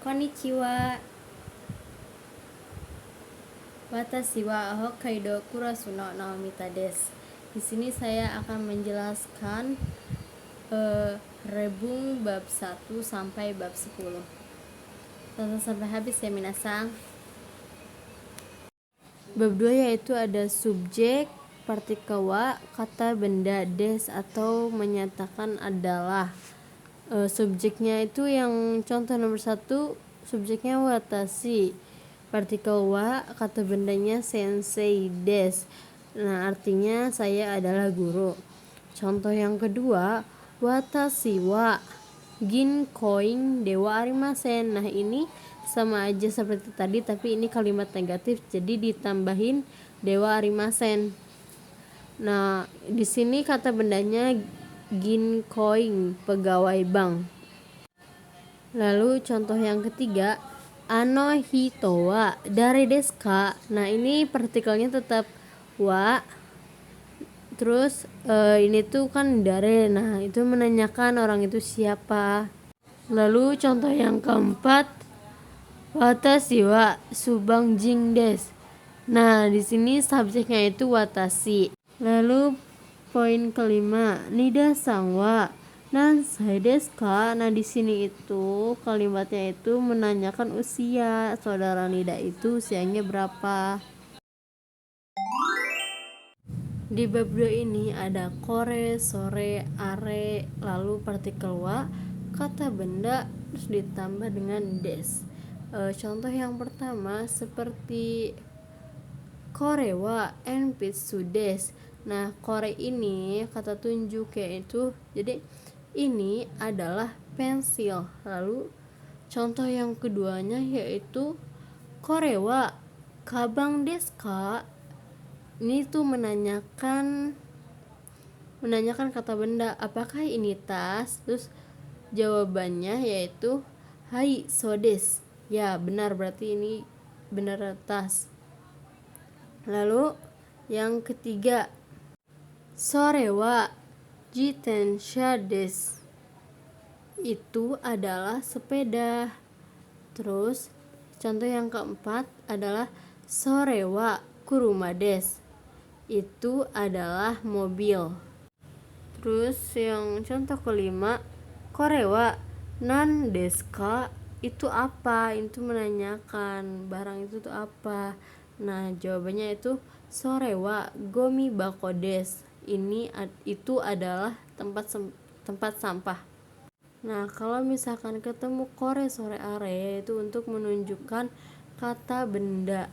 Konnichiwa. Watashi wa Hokkaido Kurasu no Naomita desu. Di sini saya akan menjelaskan rebung bab 1 sampai bab 10. Tonton sampai habis ya minasang. Bab 2 yaitu ada subjek, partikel wa, kata benda des atau menyatakan adalah. Subjeknya itu yang contoh nomor 1, subjeknya watashi, partikel wa, kata bendanya sensei des. Nah, artinya saya adalah guru. Contoh yang kedua, watashi wa ginkoin dewa arimasen. Nah, ini sama aja seperti tadi, tapi ini kalimat negatif, jadi ditambahin dewa arimasen. Nah, di sini kata bendanya ginkoin, pegawai bank. Lalu contoh yang ketiga, ano hito wa dare desu ka. Nah, ini partikelnya tetap wa. Terus ini tuh kan dare. Nah, itu menanyakan orang itu siapa. Lalu contoh yang keempat, watashi wa subangjin desu. Nah, di sini subjeknya itu watashi. Lalu poin kelima, nida-san wa nansai desu ka. Nah, di sini itu kalimatnya itu menanyakan usia. Saudara Nida itu usianya berapa? Di bab 2 ini ada kore, sore, are, lalu partikel wa, kata benda, terus ditambah dengan des. Contoh yang pertama seperti kore wa enpitsu desu. Nah, kore ini kata tunjuk yaitu, jadi ini adalah pensil. Lalu contoh yang keduanya yaitu kore wa kabang desu ka. Ini tuh menanyakan kata benda, apakah ini tas? Terus jawabannya yaitu hai so desu. Ya, benar, berarti ini benar tas. Lalu yang ketiga, sore wa jitensha desu. Itu adalah sepeda. Terus contoh yang keempat adalah sore wa kuruma desu. Itu adalah mobil. Terus yang contoh kelima, kore wa nan desu ka. Itu apa? Itu menanyakan barang itu tuh apa. Nah, jawabannya itu sore wa gomi bako desu. Itu adalah tempat sampah. Nah, kalau misalkan ketemu kore, sore, are, itu untuk menunjukkan kata benda.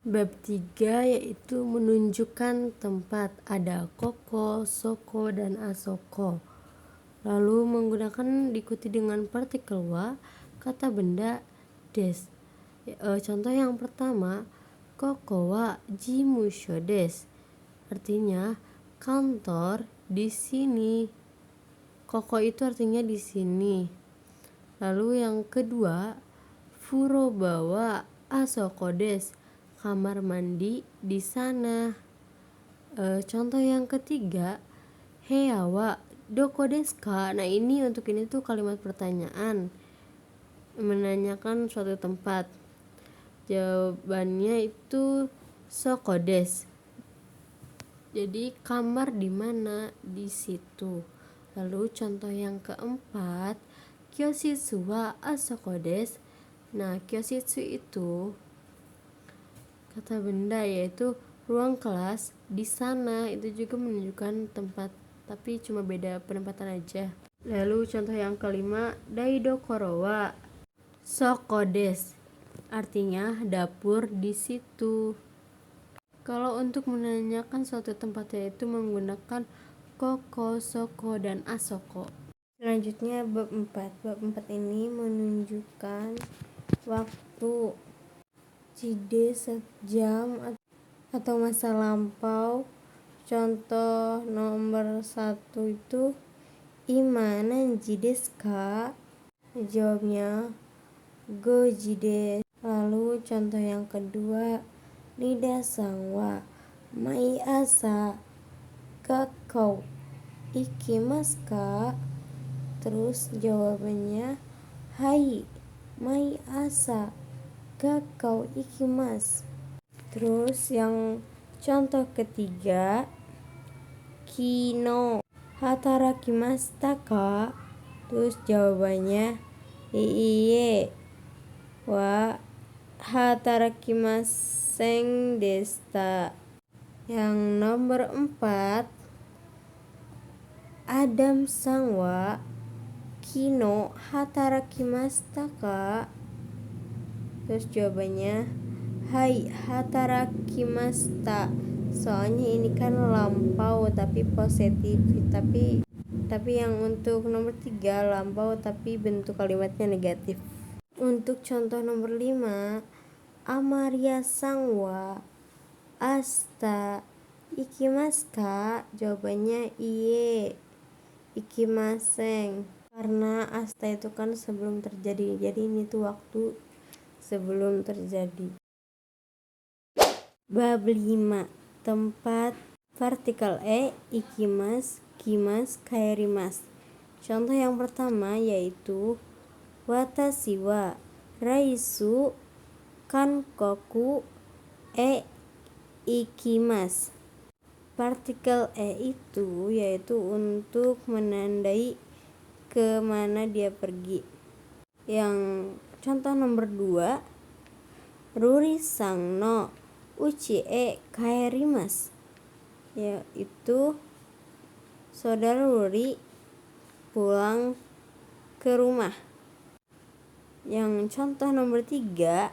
Bab 3 yaitu menunjukkan tempat. Ada koko, soko, dan asoko. Lalu menggunakan diikuti dengan partikel wa, kata benda des. Contoh yang pertama, koko wa jimusho desu. Artinya kantor di sini. Koko itu artinya di sini. Lalu yang kedua, furoba wa asoko desu. Kamar mandi di sana. Contoh yang ketiga, heya wa doko desu ka. Nah, ini untuk ini tuh kalimat pertanyaan, menanyakan suatu tempat. Jawabannya itu soko desu. Jadi kamar di mana? Di situ. Lalu contoh yang keempat, kyositsu wa asoko desu. Nah, kyositsu itu kata benda yaitu ruang kelas di sana. Itu juga menunjukkan tempat, tapi cuma beda penempatan aja. Lalu contoh yang kelima, daidokoro wa soko desu. Artinya dapur di situ. Kalau untuk menanyakan suatu tempat yaitu menggunakan koko, soko, dan asoko. Selanjutnya bab 4. Bab 4 ini menunjukkan waktu. Jide sejam atau masa lampau. Contoh nomor 1 itu ima nanji desu ka? Jawabnya goji desu. Lalu contoh yang kedua, nida-san wa mai asa gakkou ikimasu ka? Terus jawabannya hai, mai asa, ga kau ikimasu. Terus yang contoh ketiga, kino hatarakimashita ka? Terus jawabannya iie wa hatarakimasen deshita. Yang nomor 4, Adam san wa kino hatarakimashita ka? Terus jawabannya hai, hatarakimashita. Soalnya ini kan lampau tapi positif, tapi yang untuk nomor 3 lampau tapi bentuk kalimatnya negatif. Untuk contoh nomor 5, Amaria san wa asta ikimasu ka? Jawabannya iye ikimasen. Karena asta itu kan sebelum terjadi, jadi ini tuh waktu sebelum terjadi. Bab 5, tempat partikel ikimasu, kimasu, kaerimasu. Contoh yang pertama yaitu watashi wa raisu kankoku ikimasu. Partikel itu yaitu untuk menandai kemana dia pergi. Yang contoh nomor 2, Ruri san no uchi kaerimasu, yaitu saudara Ruri pulang ke rumah. Yang contoh nomor 3,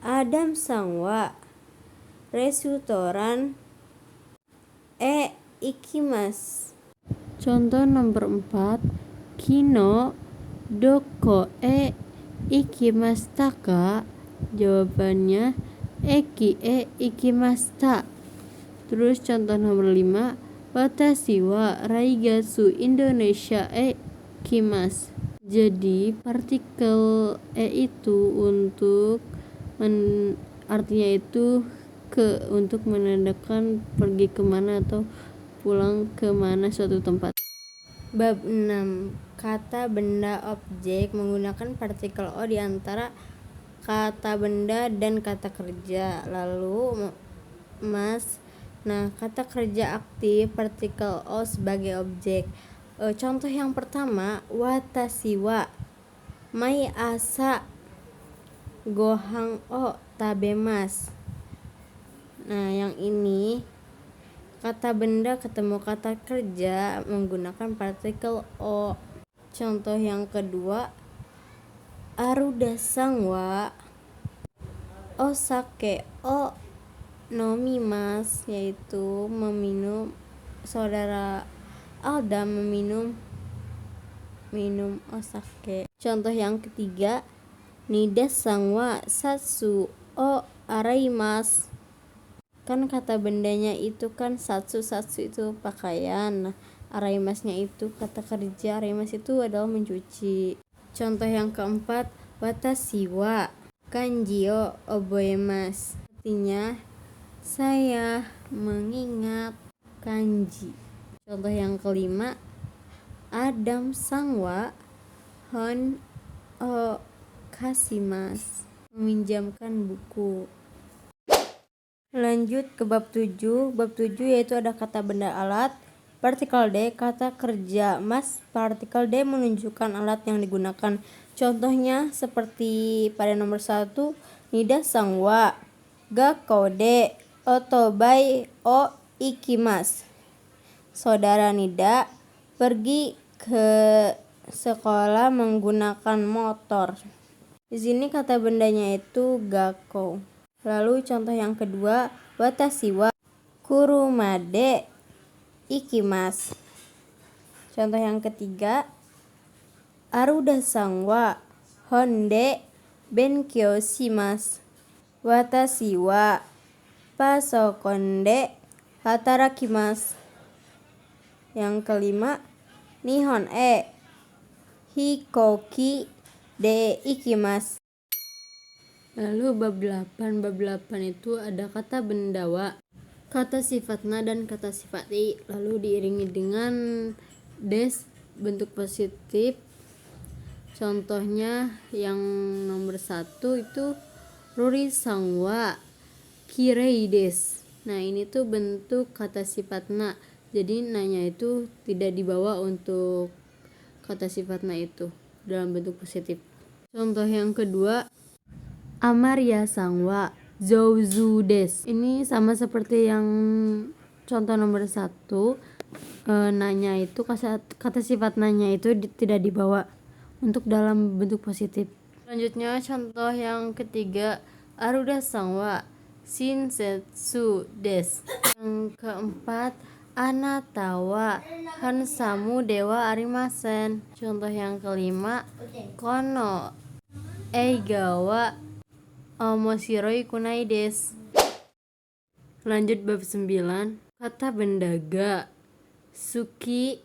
Adam san wa restoran ikimasu. Contoh nomor 4, kino doko ikimashita ka? Jawabannya eki ikimashita. Terus contoh nomor 5, watashi wa raigatsu Indonesia ikimasu. Jadi partikel itu untuk artinya itu untuk menandakan pergi kemana atau pulang kemana suatu tempat. Bab 6, kata benda objek menggunakan partikel o di antara kata benda dan kata kerja. Lalu kata kerja aktif partikel o sebagai objek. Contoh yang pertama, watashi wa mai asa gohan o tabemasu. Yang ini kata benda ketemu kata kerja menggunakan partikel o. Contoh yang kedua, Aruda san wa osake o nomimasu, yaitu meminum, saudara Alda minum osake. Contoh yang ketiga, Nida san wa satsu o araimasu. Kan kata bendanya itu kan satsu itu pakaian. Araimasnya itu kata kerja. Araimas itu adalah mencuci. Contoh yang keempat, watashi wa kanji o oboemasu. Artinya saya mengingat kanji. Contoh yang kelima, Adam san wa hon o kashimasu. Meminjamkan buku. Lanjut ke bab 7. Bab 7 yaitu ada kata benda alat, partikel D, kata kerja mas. Partikel D menunjukkan alat yang digunakan. Contohnya seperti pada nomor 1, Nida san wa gakkou de otobai o ikimasu. Saudara Nida pergi ke sekolah menggunakan motor. Di sini kata bendanya itu gakkou. Lalu contoh yang kedua, watashi wa kuruma de ikimasu. Contoh yang ketiga, Aruda san wa hon de benkyou shimasu. Watashi wa pasokon de hatarakimasu. Yang kelima, Nihon hikoki de ikimasu. Lalu bab 8. Bab 8 itu ada kata benda wa, kata sifat na dan kata sifat i. Lalu diiringi dengan des bentuk positif. Contohnya yang nomor 1 itu Ruri sangwa kirei desu. Nah, ini tuh bentuk kata sifat na. Jadi nanya itu tidak dibawa untuk kata sifat na itu dalam bentuk positif. Contoh yang kedua, Amaria sangwa zouzu desu. Ini sama seperti yang contoh nomor 1. Nanya itu kata sifat nanya itu tidak dibawa untuk dalam bentuk positif. Selanjutnya contoh yang ketiga, Aruda sangwa shinsetsu desu. Yang keempat, anata wa hansamu dewa arimasen. Contoh yang kelima, kono eiga wa omoshiroi kunai desu. Lanjut bab 9, kata benda ga suki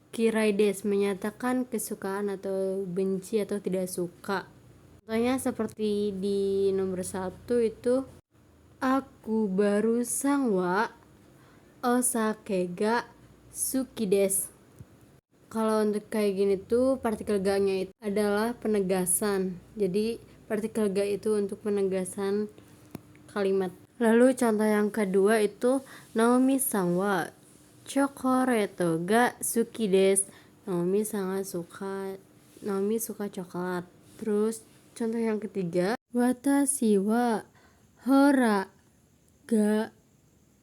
kirai desu, menyatakan kesukaan atau benci atau tidak suka. Contohnya seperti di nomor 1 itu, aku baru sangwa osake ga suki desu. Kalau untuk kayak gini tuh partikel ga-nya itu adalah penegasan. Jadi partikel ga itu untuk penegasan kalimat. Lalu contoh yang kedua itu Naomi sangwa chocolate ga suki desu. Naomi suka coklat. Terus contoh yang ketiga, watashi wa hora ga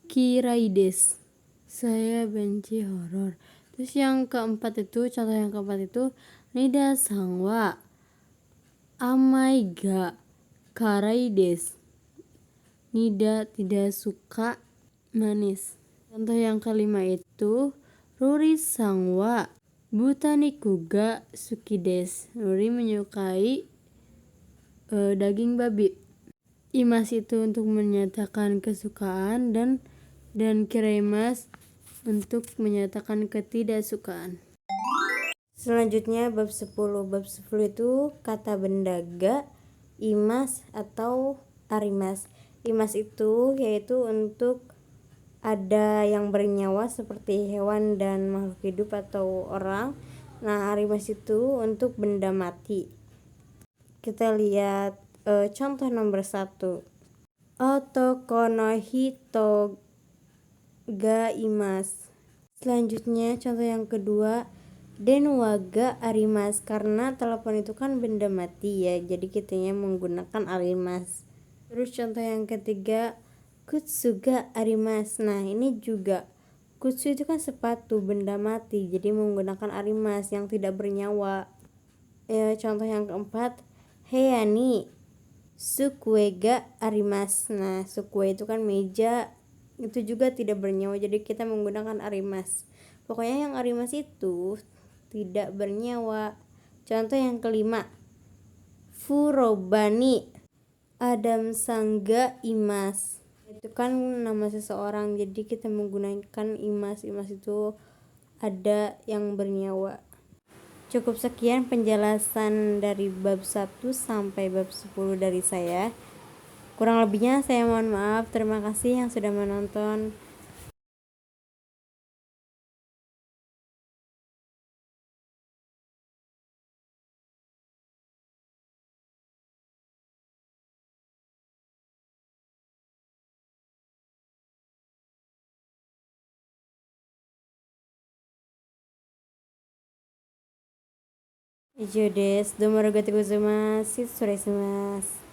kirai desu. Saya benci horor. Terus yang keempat itu, contoh yang keempat itu, Nida sangwa amai ga karai desu. Nida tidak suka manis. Contoh yang kelima itu, Ruri sangwa butaniku ga suki desu. Ruri menyukai daging babi. Imas itu untuk menyatakan kesukaan dan kiraimas untuk menyatakan ketidaksukaan. Selanjutnya bab 10. Bab 10 itu kata benda ga, imas atau arimas. Imas itu yaitu untuk ada yang bernyawa seperti hewan dan makhluk hidup atau orang. Nah, arimas itu untuk benda mati. Kita lihat contoh nomor 1. Otoko no hito ga imas. Selanjutnya contoh yang kedua, denwa ga arimas. Karena telepon itu kan benda mati ya, jadi kitanya menggunakan arimas. Terus contoh yang ketiga, kutsu ga arimas. Nah, ini juga kutsu itu kan sepatu benda mati, jadi menggunakan arimas yang tidak bernyawa. Contoh yang keempat, heya ni sukue ga arimas. Nah, sukue itu kan meja, itu juga tidak bernyawa, jadi kita menggunakan arimas. Pokoknya yang arimas itu tidak bernyawa. Contoh yang kelima, Furobani Adam Sangga Imas. Itu kan nama seseorang, jadi kita menggunakan imas. Imas itu ada yang bernyawa. Cukup sekian penjelasan dari bab 1 sampai bab 10 dari saya. Kurang lebihnya saya mohon maaf. Terima kasih yang sudah menonton. Ejo desu. Domo arigatou gozaimasu. Sore shimasu.